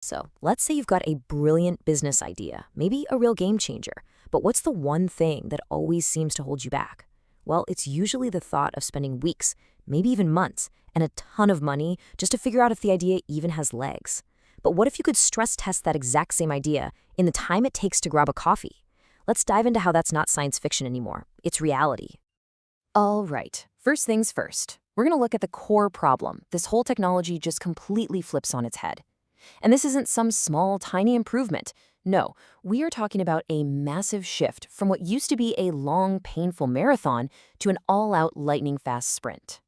So let's say you've got a brilliant business idea, maybe a real game changer, but what's the one thing that always seems to hold you back? Well, it's usually the thought of spending weeks, maybe even months, and a ton of money just to figure out if the idea even has legs. But what if you could stress test that exact same idea in the time it takes to grab a coffee? Let's dive into how that's not science fiction anymore. It's reality. All right, first things first. We're going to look at the core problem. This whole technology just completely flips on its head. And this isn't some small, tiny improvement. No, we are talking about a massive shift from what used to be a long, painful marathon to an all-out lightning-fast sprint.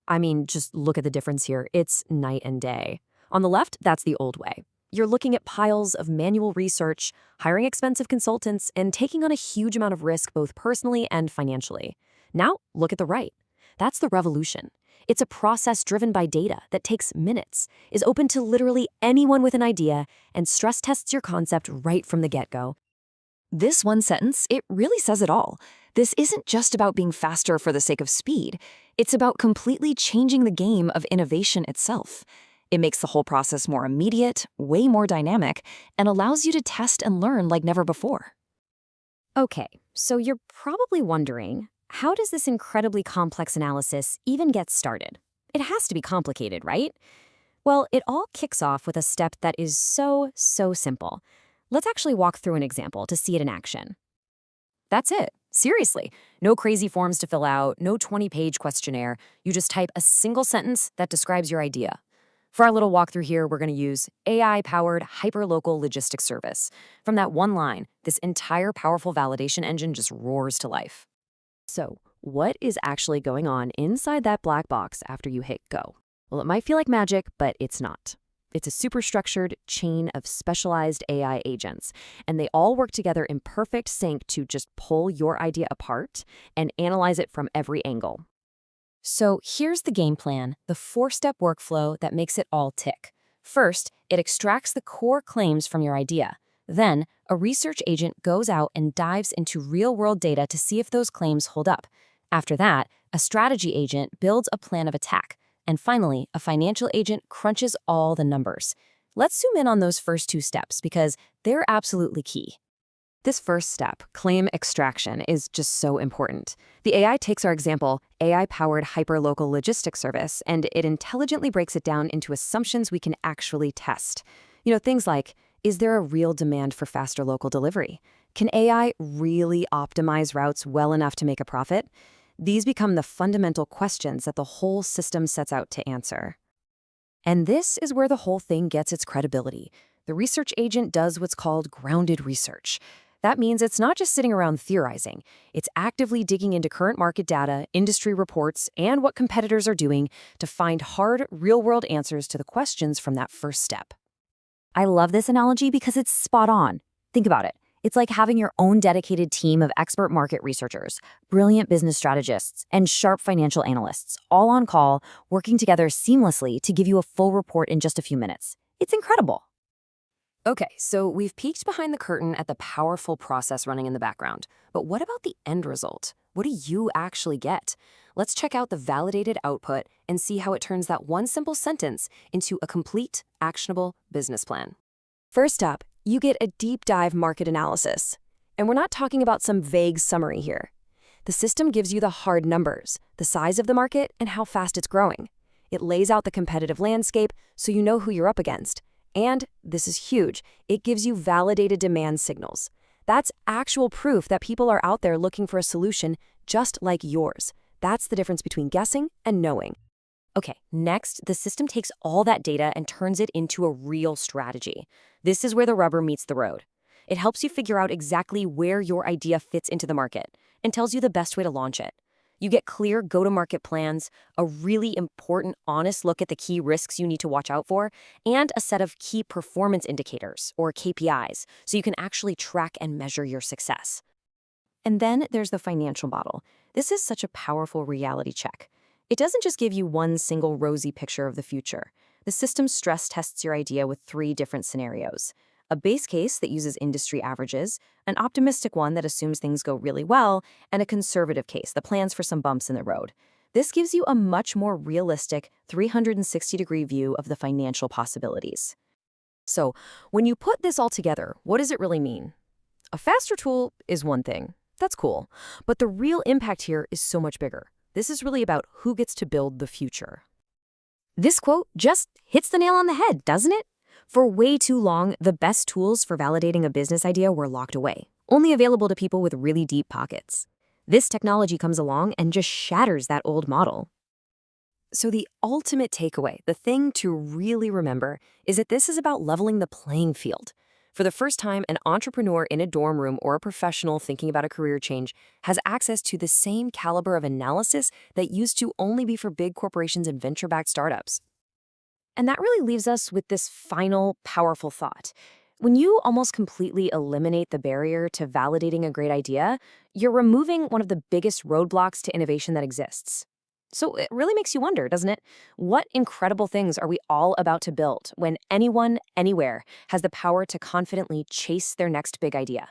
I mean, just look at the difference here. It's night and day. On the left, that's the old way. You're looking at piles of manual research, hiring expensive consultants, and taking on a huge amount of risk both personally and financially. Now, look at the right. That's the revolution. It's a process driven by data that takes minutes, is open to literally anyone with an idea, and stress tests your concept right from the get-go. This one sentence, it really says it all. This isn't just about being faster for the sake of speed. It's about completely changing the game of innovation itself. It makes the whole process more immediate, way more dynamic, and allows you to test and learn like never before. Okay, so you're probably wondering, how does this incredibly complex analysis even get started? It has to be complicated, right? Well, it all kicks off with a step that is so simple. Let's actually walk through an example to see it in action. That's it. Seriously. No crazy forms to fill out, no 20-page questionnaire. You just type a single sentence that describes your idea. For our little walkthrough here, we're going to use AI-powered hyperlocal logistics service. From that one line, this entire powerful validation engine just roars to life. So, what is actually going on inside that black box after you hit go? Well, it might feel like magic, but it's not. It's a superstructured chain of specialized AI agents, and they all work together in perfect sync to just pull your idea apart and analyze it from every angle. So here's the game plan, the four-step workflow that makes it all tick. First, it extracts the core claims from your idea. Then, a research agent goes out and dives into real-world data to see if those claims hold up. After that, a strategy agent builds a plan of attack. And finally, a financial agent crunches all the numbers. Let's zoom in on those first two steps because they're absolutely key. This first step, claim extraction, is just so important. The AI takes our example, AI-powered hyperlocal logistics service, and it intelligently breaks it down into assumptions we can actually test. Things like, is there a real demand for faster local delivery? Can AI really optimize routes well enough to make a profit? These become the fundamental questions that the whole system sets out to answer. And this is where the whole thing gets its credibility. The research agent does what's called grounded research. That means it's not just sitting around theorizing. It's actively digging into current market data, industry reports, and what competitors are doing to find hard, real-world answers to the questions from that first step. I love this analogy because it's spot on. Think about it. It's like having your own dedicated team of expert market researchers, brilliant business strategists, and sharp financial analysts, all on call, working together seamlessly to give you a full report in just a few minutes. It's incredible. Okay, so we've peeked behind the curtain at the powerful process running in the background. But what about the end result? What do you actually get? Let's check out the validated output and see how it turns that one simple sentence into a complete, actionable business plan. First up, you get a deep dive market analysis. And we're not talking about some vague summary here. The system gives you the hard numbers, the size of the market, and how fast it's growing. It lays out the competitive landscape so you know who you're up against. And, this is huge, it gives you validated demand signals. That's actual proof that people are out there looking for a solution just like yours. That's the difference between guessing and knowing. Okay, next, the system takes all that data and turns it into a real strategy. This is where the rubber meets the road. It helps you figure out exactly where your idea fits into the market and tells you the best way to launch it. You get clear go-to-market plans, a really important, honest look at the key risks you need to watch out for, and a set of key performance indicators, or KPIs, so you can actually track and measure your success. And then there's the financial model. This is such a powerful reality check. It doesn't just give you one single rosy picture of the future. The system stress tests your idea with 3 different scenarios. A base case that uses industry averages, an optimistic one that assumes things go really well, and a conservative case that plans for some bumps in the road. This gives you a much more realistic 360-degree view of the financial possibilities. So, when you put this all together, what does it really mean? A faster tool is one thing. That's cool. But the real impact here is so much bigger. This is really about who gets to build the future. This quote just hits the nail on the head, doesn't it? For way too long, the best tools for validating a business idea were locked away, only available to people with really deep pockets. This technology comes along and just shatters that old model. So the ultimate takeaway, the thing to really remember, is that this is about leveling the playing field. For the first time, an entrepreneur in a dorm room or a professional thinking about a career change has access to the same caliber of analysis that used to only be for big corporations and venture-backed startups. And that really leaves us with this final, powerful thought. When you almost completely eliminate the barrier to validating a great idea, you're removing one of the biggest roadblocks to innovation that exists. So it really makes you wonder, doesn't it? What incredible things are we all about to build when anyone, anywhere, has the power to confidently chase their next big idea?